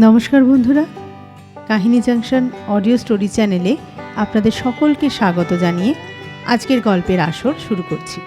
নমস্কার বন্ধুরা, কাহিনী জাংশন অডিও স্টোরি চ্যানেলে আপনাদের সকলকে স্বাগত জানিয়ে আজকের গল্পের আসর শুরু করছি।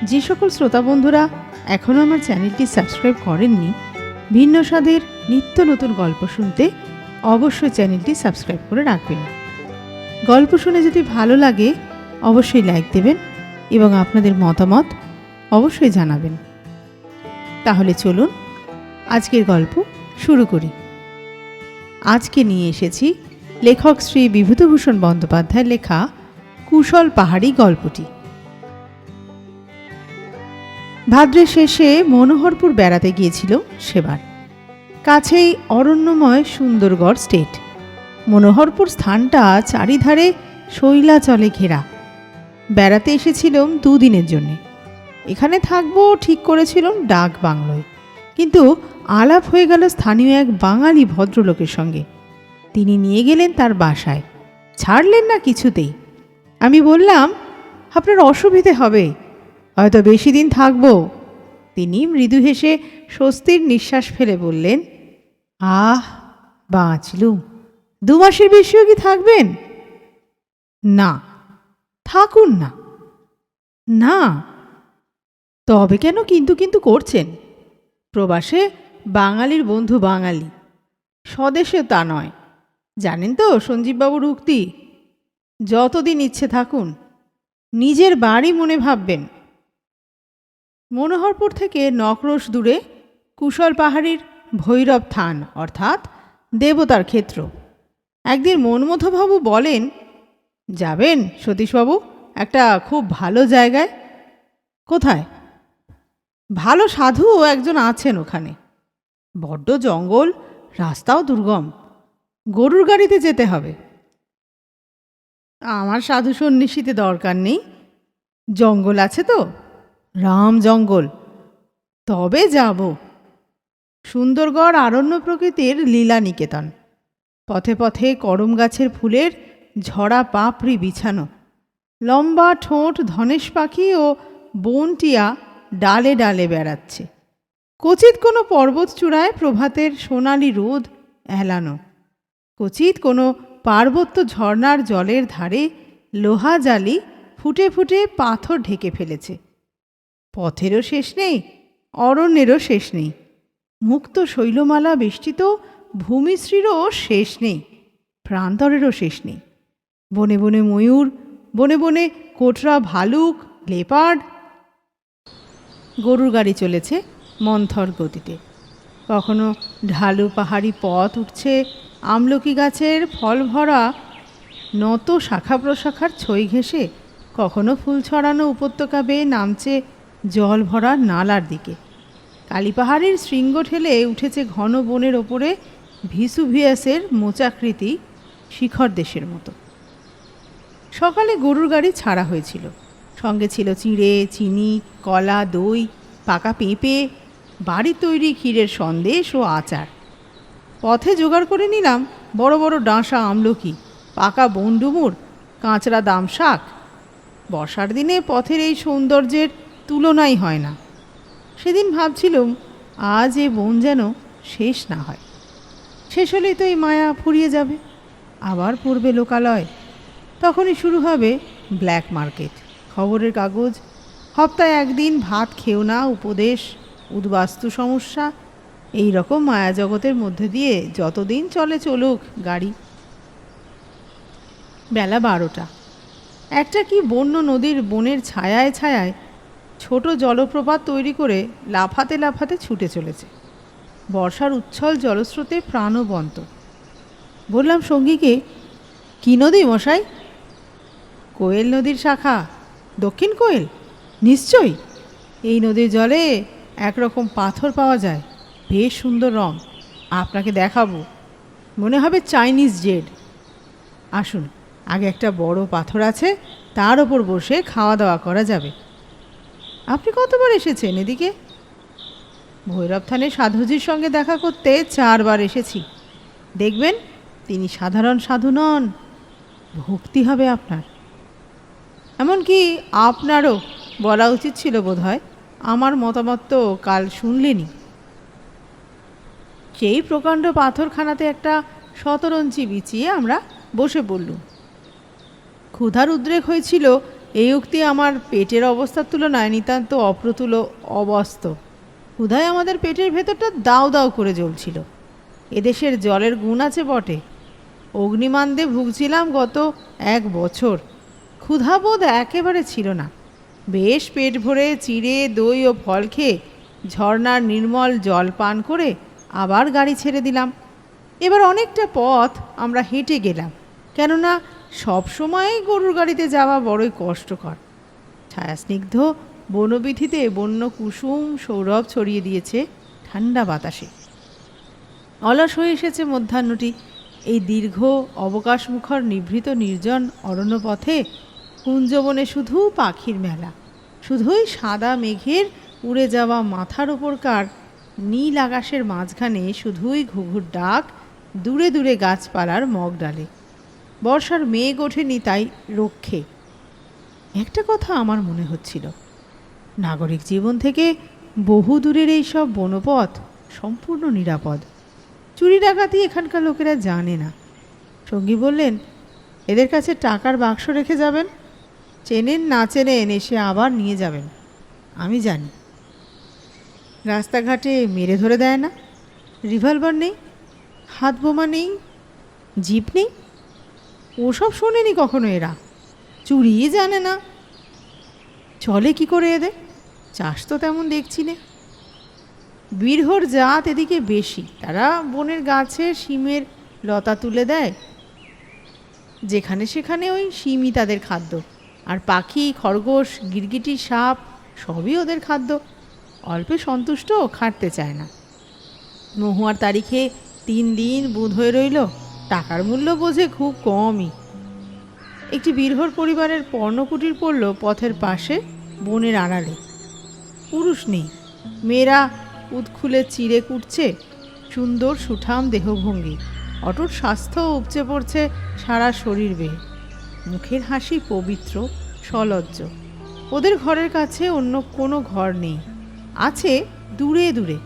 যে সকল শ্রোতা বন্ধুরা এখনও আমার চ্যানেলটি সাবস্ক্রাইব করেননি, ভিন্ন স্বাদের নিত্য নতুন গল্প শুনতে অবশ্যই চ্যানেলটি সাবস্ক্রাইব করে রাখবেন। গল্প শুনে যদি ভালো লাগে অবশ্যই লাইক দেবেন এবং আপনাদের মতামত অবশ্যই জানাবেন। তাহলে চলুন আজকের গল্প শুরু করি। আজকে নিয়ে এসেছি লেখক শ্রী বিভূতিভূষণ বন্দ্যোপাধ্যায়ের লেখা কুশল পাহাড়ি গল্পটি। ভাদ্রের শেষে মনোহরপুর বেড়াতে গিয়েছিল সেবার। কাছেই অরণ্যময় সুন্দরগড় স্টেট। মনোহরপুর স্থানটা চারিধারে শৈলাচলে ঘেরা। বেড়াতে এসেছিলাম 2 দিনের জন্যে। এখানে থাকবো ঠিক করেছিলাম ডাক বাংলোয়, কিন্তু আলাপ হয়ে গেল স্থানীয় এক বাঙালি ভদ্রলোকের সঙ্গে। তিনি নিয়ে গেলেন তার বাসায়, ছাড়লেন না কিছুতেই। আমি বললাম, আপনার অসুবিধে হবে, হয়তো বেশি দিন থাকবো। তিনি মৃদু হেসে স্বস্তির নিঃশ্বাস ফেলে বললেন, আহ, বাঁচলুম, 2 মাসের বেশিও কি থাকবেন? না, থাকুন না। না, তবে কেন কিন্তু কিন্তু করছেন? প্রবাসে বাঙালির বন্ধু বাঙালি, স্বদেশে তা নয়। জানেন তো সঞ্জীববাবুর উক্তি, যতদিন ইচ্ছে থাকুন, নিজের বাড়ি মনে ভাববেন। মনোহরপুর থেকে নক্রোশ দূরে কুশল পাহাড়ির ভৈরব থান অর্থাৎ দেবতার ক্ষেত্র। একদিন মনমথবাবু বলেন, যাবেন সতীশবাবু একটা খুব ভালো জায়গায়। কোথায়? ভালো সাধু একজন আছেন ওখানে। বড্ড জঙ্গল, রাস্তাও দুর্গম, গরুর গাড়িতে যেতে হবে। আমার সাধু সন্ন্যাসীতে দরকার নেই। জঙ্গল আছে তো, রাম জঙ্গল, তবে যাব। সুন্দরগড় আরণ্য প্রকৃতির লীলা নিকেতন। পথে পথে করম গাছের ফুলের ঝরা পাপড়ি বিছানো। লম্বা ঠোঁট ধনেশ পাখি ও বনটিয়া ডালে ডালে বেড়াচ্ছে। কচিত কোনো পর্বত চূড়ায় প্রভাতের সোনালি রোদ এলানো। কচিত কোনো পার্বত্য ঝর্ণার জলের ধারে লোহা জালি ফুটে ফুটে পাথর ঢেকে ফেলেছে। পথেরও শেষ নেই, অরণ্যেরও শেষ নেই। মুক্ত শৈলমালা বেষ্টিত ভূমিশ্রীরও শেষ নেই, প্রান্তরেরও শেষ নেই। বনে বনে ময়ূর, বনে বনে কোটরা ভালুক, লেপার্ড। গরুর গাড়ি চলেছে মন্থর গতিতে। কখনো ঢালু পাহাড়ি পথ উঠছে আমলকি গাছের ফল ভরা নত শাখা প্রশাখার ছই ঘেঁষে, কখনো ফুল ছড়ানো উপত্যকা বেয়ে নামছে জল ভরা নালার দিকে। কালীপাহাড়ের শৃঙ্গ ঠেলে উঠেছে ঘন বনের ওপরে ভিসুভিয়াসের মোচাকৃতি শিখর দেশের মতো। সকালে গরুর গাড়ি ছাড়া হয়েছিল। সঙ্গে ছিল চিঁড়ে, চিনি, কলা, দই, পাকা পেঁপে, বাড়ি তৈরি ক্ষীরের সন্দেশ ও আচার। পথে জোগাড় করে নিলাম বড় বড় ডাঁশা আমলকি, পাকা বনডুমুর, কাঁচরা দাম শাক। বর্ষার দিনে পথের এই সৌন্দর্যের তুলনাই হয় না। সেদিন ভাবছিলাম, আজ এ বন যেন শেষ না হয়। শেষ হলেই তো এই মায়া ফুরিয়ে যাবে, আবার পড়বে লোকালয়। তখনই শুরু হবে ব্ল্যাক মার্কেট, খবরের কাগজ, সপ্তাহে 1 দিন ভাত খেও না উপদেশ, উদ্বাস্তু সমস্যা। এই রকম মায়া জগতের মধ্যে দিয়ে যতদিন চলে চলুক গাড়ি। বেলা 12টা। একটা কি বন্য নদীর বনের ছায়ায় ছায়ায় ছোট জলপ্রপাত তৈরি করে লাফাতে লাফাতে ছুটে চলেছে। বর্ষার উচ্ছল জলস্রোতে প্রাণবন্ত। বললাম সঙ্গীকে, কি নদী মশাই? কোয়েল নদীর শাখা, দক্ষিণ কোয়েল। নিশ্চয়ই। এই নদীর জলে একরকম পাথর পাওয়া যায়, বেশ সুন্দর রং, আপনাকে দেখাবো। মনে হবে চাইনিজ জেড। আসুন, আগে একটা বড় পাথর আছে, তার ওপর বসে খাওয়া দাওয়া করা যাবে। আপনি কতবার এসেছেন এদিকে? ভৈরব থানে সাধুজির সঙ্গে দেখা করতে 4 বার এসেছি। দেখবেন তিনি সাধারণ সাধু নন, ভক্তি হবে আপনার। এমনকি আপনারও বলা উচিত ছিল বোধ হয়, আমার মতামত তো কাল শুনলেনি। সেই প্রকাণ্ড পাথরখানাতে একটা শতরঞ্চি বিছিয়ে আমরা বসে পড়লুম। ক্ষুধার উদ্রেক হয়েছিল এই উক্তি আমার পেটের অবস্থার তুলনায় নিতান্ত অপ্রতুল অবাস্তব। ক্ষুধায় আমাদের পেটের ভেতরটা দাউ দাউ করে জ্বলছিল। এদেশের জলের গুণ আছে বটে, অগ্নিমান্দে ভুগছিলাম গত 1 বছর। ক্ষুধাবোধ একেবারে ছিল না। বেশ পেট ভরে চিড়ে দই ও ফল খেয়ে ঝর্নার নির্মল জল পান করে আবার গাড়ি ছেড়ে দিলাম। এবার অনেকটা পথ আমরা হেঁটে গেলাম, কেননা সবসময় গরুর গাড়িতে যাওয়া বড়ই কষ্টকর। ছায়াস্নিগ্ধ বনবিথিতে বন্য কুসুম সৌরভ ছড়িয়ে দিয়েছে ঠান্ডা বাতাসে। অলস হয়ে এসেছে মধ্যাহ্নটি। এই দীর্ঘ অবকাশমুখর নিভৃত নির্জন অরণ্য পথে কুঞ্জবনে শুধু পাখির মেলা, শুধুই সাদা মেঘের উড়ে যাওয়া মাথার ওপরকার নীল আকাশের মাঝখানে শুধুই ঘুঘুর ডাক, দূরে দূরে গাছপালার মগ ডালে। বর্ষার মেঘ ওঠেনি তাই রক্ষে। একটা কথা আমার মনে হচ্ছিল, নাগরিক জীবন থেকে বহু দূরের এই সব বনপথ সম্পূর্ণ নিরাপদ। চুরি ডাকাতি এখানকার লোকেরা জানে না। সঙ্গী বললেন, এদের কাছে টাকার বাক্স রেখে যাবেন, চেনেন না চেনেন এসে আবার নিয়ে যাবেন। আমি জানি। রাস্তাঘাটে মেরে ধরে দেয় না, রিভলভার নেই, হাত বোমা নেই, জিপ নেই। ওসব শোনেনি কখনো এরা, চুরিই জানে না। চলে কি করে এদের? চাষ তো তেমন দেখছি না। বীরহর জাত এদিকে বেশি। তারা বনের গাছে শিমের লতা তুলে দেয়, যেখানে সেখানে ওই শিমই তাদের খাদ্য। আর পাখি, খরগোশ, গিরগিটি, সাপ সবই ওদের খাদ্য। অল্পে সন্তুষ্ট, খাটতে চায় না। মহুয়ার তারিখে 3 দিন বুধ হয়ে রইল। টাকার মূল্য বোঝে খুব কমই। একটি বীরহর পরিবারের পর্ণকুটির পড়ল পথের পাশে, বনের আড়ালে। পুরুষ নেই, মেয়েরা উৎখুলে চিড়ে কুটছে। সুন্দর সুঠাম দেহভঙ্গি, অটুট স্বাস্থ্য উপচে পড়ছে সারা শরীর বেয়ে। মুখের হাসি পবিত্র, সলজ্জ। ওদের ঘরের কাছে অন্য কোনো ঘর নেই, আছে দূরে দূরে।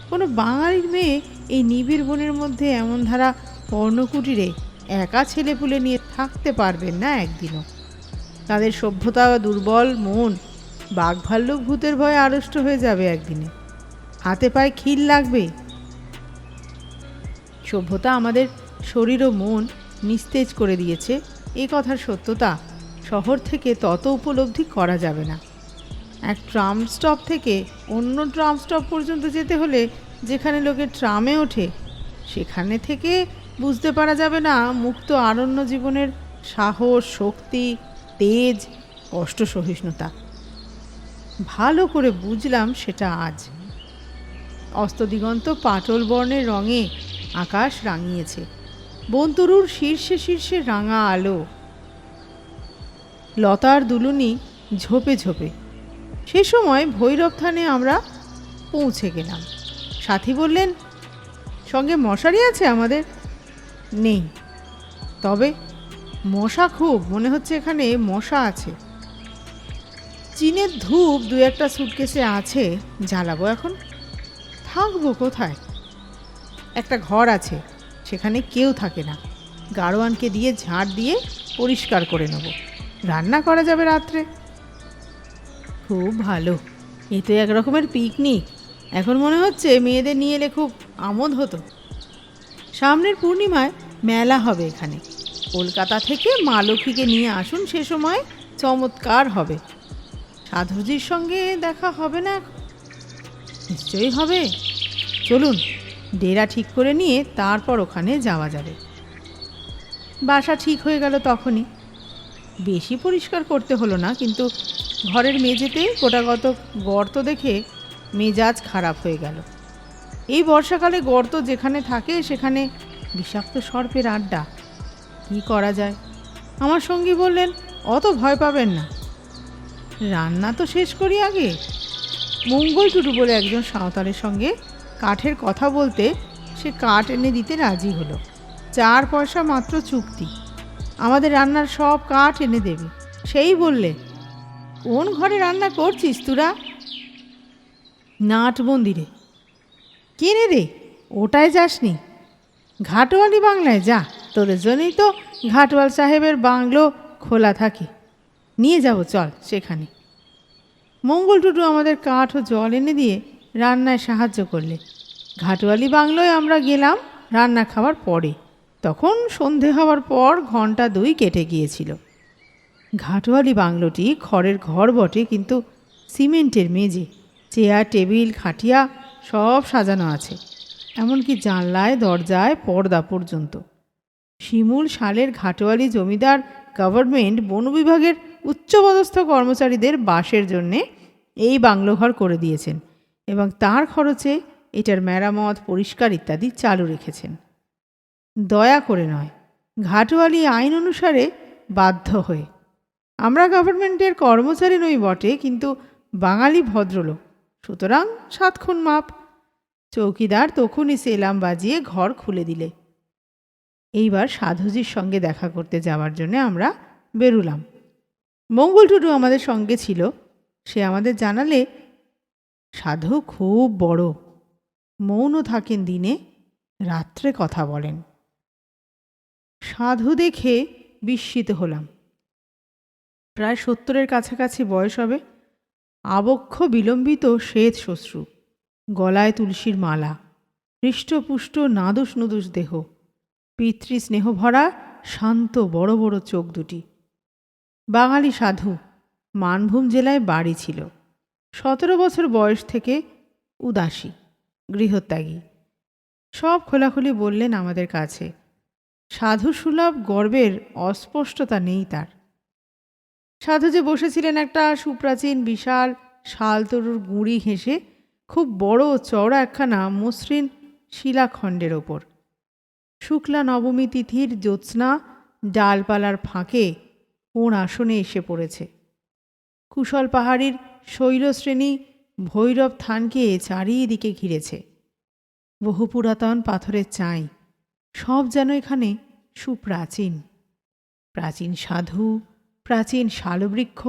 কোনো বাঙালির মেয়ে এই নিবিড় বনের মধ্যে এমন ধারা পর্ণকুটিরে একা ছেলেপুলে নিয়ে থাকতে পারবেন না একদিনও। তাদের সভ্যতা দুর্বল মন বাঘ ভাল্লুক ভূতের ভয়ে আড়ষ্ট হয়ে যাবে একদিনে। হাতে পায়ে খিল লাগবে। সভ্যতা আমাদের শরীর ও মন নিস্তেজ করে দিয়েছে, এ কথার সত্যতা শহর থেকে তত উপলব্ধি করা যাবে না। এক ট্রাম স্টপ থেকে অন্য ট্রাম স্টপ পর্যন্ত যেতে হলে যেখানে লোকে ট্রামে ওঠে, সেখানে থেকে বুঝতে পারা যাবে না মুক্ত আরণ্য জীবনের সাহস, শক্তি, তেজ, কষ্ট সহিষ্ণুতা। ভালো করে বুঝলাম সেটা আজ। অস্তদিগন্ত পাটল বর্ণের রঙে আকাশ রাঙিয়েছে। বনতরুর শীর্ষে শীর্ষে রাঙা আলো, লতার দুলুনি ঝোপে ঝোপে। সে সময় ভৈরব থানে আমরা পৌঁছে গেলাম। সাথী বললেন, সঙ্গে মশারি আছে আমাদের? নেই। তবে মশা খুব, মনে হচ্ছে এখানে মশা আছে। চীনের ধূপ 2-1টা সুটকেসে আছে, জ্বালাবো এখন। থাকবো কোথায়? একটা ঘর আছে, সেখানে কেউ থাকে না। গাড়োয়ানকে দিয়ে ঝাড় দিয়ে পরিষ্কার করে নেব। রান্না করা যাবে রাত্রে। খুব ভালো, এ তো এক রকমের পিকনিক। এখন মনে হচ্ছে মেয়েদের নিয়ে এলে খুব আমোদ হতো। সামনের পূর্ণিমায় মেলা হবে এখানে। কলকাতা থেকে মা লক্ষ্মীকে নিয়ে আসুন, সে সময় চমৎকার হবে। সাধুজির সঙ্গে দেখা হবে না? নিশ্চয়ই হবে। চলুন, ডেরা ঠিক করে নিয়ে তারপর ওখানে যাওয়া যাবে। বাসা ঠিক হয়ে গেল তখনই। বেশি পরিষ্কার করতে হলো না, কিন্তু ঘরের মেঝেতেই গোটাগত গর্ত দেখে মেজাজ খারাপ হয়ে গেল। এই বর্ষাকালে গর্ত যেখানে থাকে সেখানে বিষাক্ত সর্পের আড্ডা। কি করা যায়? আমার সঙ্গী বললেন, অত ভয় পাবেন না, রান্না তো শেষ করি আগে। মঙ্গল টুটু বলে একজন সাঁওতালের সঙ্গে কাঠের কথা বলতে সে কাঠ এনে দিতে রাজি হলো। 4 পয়সা মাত্র চুক্তি। আমাদের রান্নার সব কাঠ এনে দেবে। সেই বললে, কোন ঘরে রান্না করছিস তোরা? নাট মন্দিরে। কেনে রে? ওটায় যাসনি? ঘাটওয়ালি বাংলায় যা, তোদের জন্যই তো ঘাটওয়াল সাহেবের বাংলো খোলা থাকে। নিয়ে যাব চল সেখানে। মঙ্গল টুটু আমাদের কাঠ ও জল এনে দিয়ে রান্নায় সাহায্য করলে। ঘাটওয়ালি বাংলোয় আমরা গেলাম রান্না খাওয়ার পরে। তখন সন্ধে হওয়ার পর ঘন্টা 2 কেটে গিয়েছিল। ঘাটওয়ালি বাংলোটি খড়ের ঘর বটে, কিন্তু সিমেন্টের মেঝে, চেয়ার টেবিল খাটিয়া সব সাজানো আছে, এমনকি জানলায় দরজায় পর্দা পর্যন্ত। শিমুল শালের ঘাটওয়ালি জমিদার গভর্নমেন্ট বন বিভাগের উচ্চপদস্থ কর্মচারীদের বাসের জন্যে এই বাংলোঘর করে দিয়েছেন এবং তার খরচে এটার মেরামত পরিষ্কার ইত্যাদি চালু রেখেছেন। দয়া করে নয়, ঘাটওয়ালি আইন অনুসারে বাধ্য হয়ে। আমরা গভর্নমেন্টের কর্মচারী নই বটে, কিন্তু বাঙালি ভদ্রলোক, সুতরাং 7 খুন মাপ। চৌকিদার তখনই সেলাম বাজিয়ে ঘর খুলে দিলে। এইবার সাধুজির সঙ্গে দেখা করতে যাওয়ার জন্য আমরা বেরুলাম। মঙ্গল টুডু আমাদের সঙ্গে ছিল। সে আমাদের জানালে সাধু খুব বড়, মৌন থাকেন দিনে, রাত্রে কথা বলেন। সাধু দেখে বিস্মিত হলাম। প্রায় 70-এর কাছাকাছি বয়স হবে, আবক্ষ বিলম্বিত শ্বেত শ্বশ্রু, গলায় তুলসীর মালা, হৃষ্টপুষ্ট নাদুস নুদুস দেহ, পিতৃস্নেহ ভরা শান্ত বড় বড় চোখ দুটি। বাঙালি সাধু, মানভূম জেলায় বাড়ি ছিল। 17 বছর বয়স থেকে উদাসী, গৃহত্যাগী। সব খোলাখুলি বললেন আমাদের কাছে। সাধু সুলভ গর্বের অস্পষ্টতা নেই তার। সাধু যে বসেছিলেন একটা সুপ্রাচীন বিশাল শালতরুর গুঁড়ি ঘেঁষে খুব বড় চওড়া একখানা মসৃণ শিলাখণ্ডের ওপর। শুক্লা নবমী তিথির জ্যোৎস্না ডালপালার ফাঁকে ওর আসনে এসে পড়েছে। কুশল পাহাড়ির শৈলশ্রেণী ভৈরব থানকে চারিদিকে ঘিরেছে। বহু পুরাতন পাথরের চাই, সব যেন এখানে সুপ্রাচীন। প্রাচীন সাধু, প্রাচীন শালবৃক্ষ,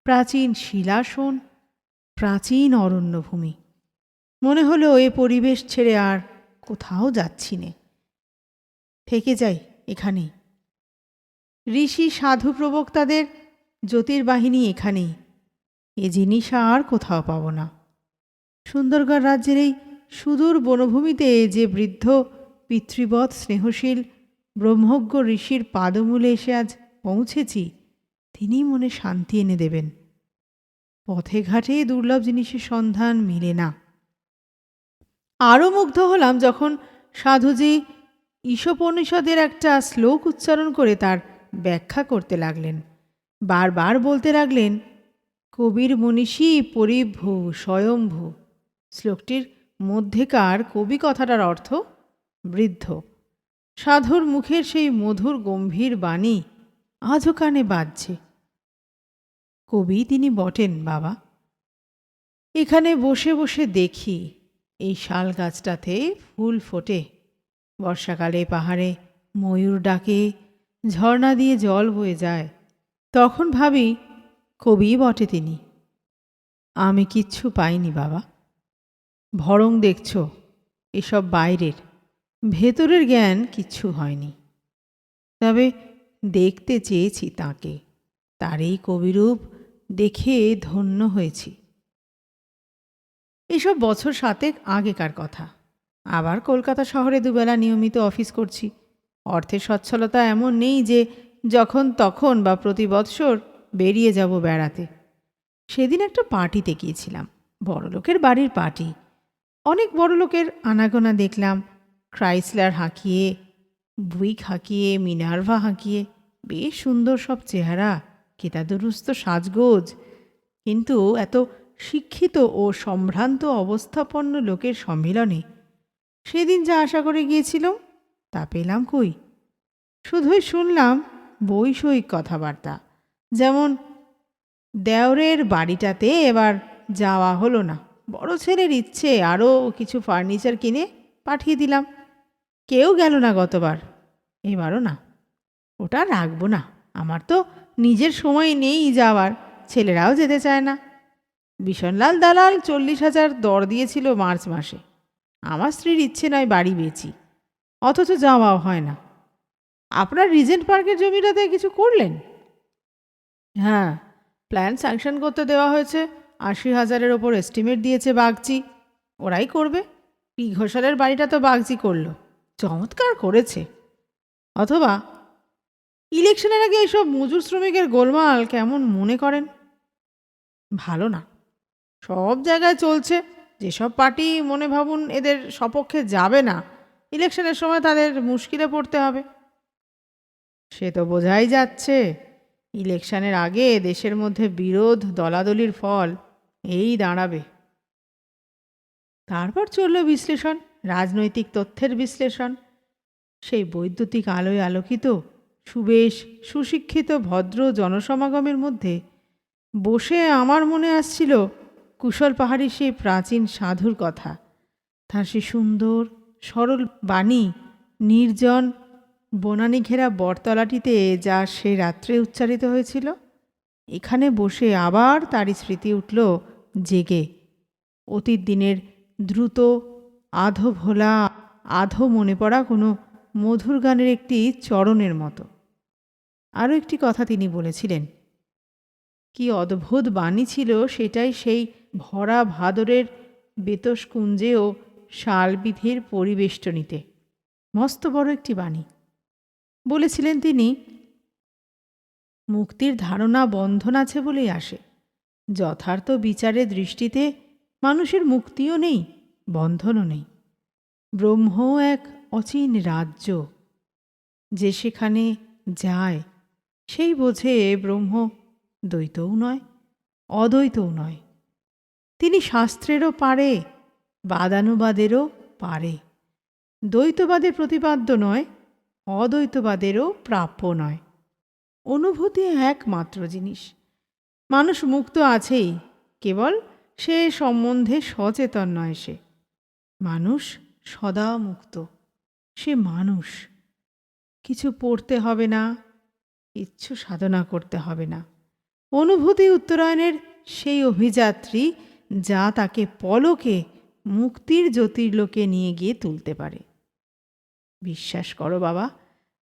প্রাচীন শিলাসন, প্রাচীন অরণ্যভূমি। মনে হলো এ পরিবেশ ছেড়ে আর কোথাও যাচ্ছি নে, থেকে যাই এখানেই। ঋষি সাধু প্রবক্তাদের জ্যোতির্বাহিনী এখানেই, এ জিনিস আর কোথাও পাব না। সুন্দরগড় রাজ্যের এই সুদূর বনভূমিতে যে বৃদ্ধ পিতৃবৎ স্নেহশীল ব্রহ্মজ্ঞ ঋষির পাদমূলে এসে আজ পৌঁছেছি, তিনিই মনে শান্তি এনে দেবেন। পথে ঘাটে দুর্লভ জিনিসের সন্ধান মিলে না। আরও মুগ্ধ হলাম যখন সাধুজি ঈশোপনিষদের একটা শ্লোক উচ্চারণ করে তার ব্যাখ্যা করতে লাগলেন। বারবার বলতে লাগলেন, কবির মনীষী পরিভূ স্বয়ম্ভূ। শ্লোকটির মধ্যেকার কবি কথাটার অর্থ বৃদ্ধ। সাধুর মুখের সেই মধুর গম্ভীর বাণী আজও কানে বাজছে। কবি তিনি বটেন বাবা। এখানে বসে বসে দেখি এই শাল গাছটাতে ফুল ফোটে, বর্ষাকালে পাহাড়ে ময়ূর ডাকে, ঝর্ণা দিয়ে জল বয়ে যায়। তখন ভাবি কবি বটে তিনি। আমি কিচ্ছু পাইনি বাবা। ভরং দেখছ এসব বাইরের, ভেতরের জ্ঞান কিচ্ছু হয়নি। তবে দেখতে চেয়েছি তাকে, তার এই কবিরূপ দেখে ধন্য হয়েছি। এসব বছর 7 আগেকার কথা। আবার কলকাতা শহরে দুবেলা নিয়মিত অফিস করছি। অর্থের সচ্ছলতা এমন নেই যে যখন তখন বা প্রতি বৎসর বেরিয়ে যাব বেড়াতে। সেদিন একটা পার্টিতে গিয়েছিলাম, বড়লোকের বাড়ির পার্টি। অনেক বড়লোকের আনাগোনা দেখলাম, ক্রাইসলার হাঁকিয়ে, বুইক হাঁকিয়ে, মিনার্ভা হাঁকিয়ে, বেশ সুন্দর সব চেহারা, কেতাদুরস্ত সাজগোজ। কিন্তু এত শিক্ষিত ও সম্ভ্রান্ত অবস্থাপন্ন লোকের সম্মিলনে সেদিন যা আশা করে গিয়েছিলাম তা পেলাম কই। শুধুই শুনলাম বৈষয়িক কথাবার্তা, যেমন দেওরের বাড়িটাতে এবার যাওয়া হলো না, বড় ছেলের ইচ্ছে আরও কিছু ফার্নিচার কিনে পাঠিয়ে দিলাম। কেউ গেল না গতবার, এবারও না। ওটা রাখবো না, আমার তো নিজের সময় নেই যাওয়ার, ছেলেরাও যেতে চায় না। বিষণলাল দালাল 40,000 দর দিয়েছিল মার্চ মাসে, আমার স্ত্রীর ইচ্ছে নয় বাড়ি বেচি, অথচ যাওয়াও হয় না। আপনার রিজেন্ট পার্কের জমিটাতে কিছু করলেন? হ্যাঁ, প্ল্যান স্যাংশন করতে দেওয়া হয়েছে। ৮০,০০০-এর ওপর এস্টিমেট দিয়েছে বাগচি। ওরাই করবে। পি ঘোষালের বাড়িটা তো বাগচি করলো, চমৎকার করেছে। অথবা ইলেকশনের আগে এইসব মজুর শ্রমিকের গোলমাল কেমন মনে করেন? ভালো না। সব জায়গায় চলছে। যেসব পার্টি মনে ভাবুন এদের সপক্ষে যাবে না, ইলেকশনের সময় তাদের মুশকিলে পড়তে হবে। সে তো বোঝাই যাচ্ছে। ইলেকশনের আগে দেশের মধ্যে বিরোধ দলাদলির ফল এই দাঁড়াবে। তারপর চলল বিশ্লেষণ, রাজনৈতিক তথ্যের বিশ্লেষণ। সেই বৈদ্যুতিক আলোয় আলোকিত সুবেশ সুশিক্ষিত ভদ্র জনসমাগমের মধ্যে বসে আমার মনে আসছিল কুশল পাহাড়ির সেই প্রাচীন সাধুর কথা। তার সে সুন্দর সরল বাণী নির্জন বনানী ঘেরা বটতলাটিতে যা সে রাত্রে উচ্চারিত হয়েছিল, এখানে বসে আবার তারই স্মৃতি উঠল জেগে, অতীত দিনের দ্রুত আধো ভোলা আধো মনে পড়া কোনো মধুর গানের একটি চরণের মতো। আরও একটি কথা তিনি বলেছিলেন, কি অদ্ভুত বাণী ছিল সেটাই সেই ভরা ভাদরের বেতসকুঞ্জে ও শালবিধির পরিবেষ্টনীতে। মস্ত বড় একটি বাণী। বলেছিলেন তিনি, মুক্তির ধারণা বন্ধন আছে বলেই আসে। যথার্থ বিচারের দৃষ্টিতে মানুষের মুক্তিও নেই, বন্ধনও নেই। ব্রহ্ম এক অচিন রাজ্য, যে সেখানে যায় সেই বোঝে ব্রহ্ম দ্বৈতও নয়, অদ্বৈতও নয়। তিনি শাস্ত্রেরও পারে, বাদানুবাদেরও পারে। দ্বৈতবাদের প্রতিপাদ্য নয়, অদ্বৈতবাদেরও প্রাপ্য নয়। অনুভূতি একমাত্র জিনিস। মানুষ মুক্ত আছেই, কেবল সে সম্বন্ধে সচেতন নয়। সে মানুষ সদা মুক্ত। সে মানুষ। কিছু পড়তে হবে না, কিচ্ছু সাধনা করতে হবে না। অনুভূতি উত্তরায়ণের সেই অভিযাত্রী যা তাকে পলকে মুক্তির জ্যোতির্লোকে নিয়ে গিয়ে তুলতে পারে। বিশ্বাস করো বাবা,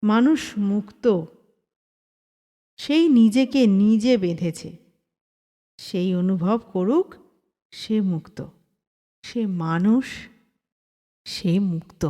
মানুষ মুক্ত। সেই নিজেকে নিজে বেঁধেছে। সেই অনুভব করুক, সে মুক্ত। সে মানুষ, সে মুক্ত।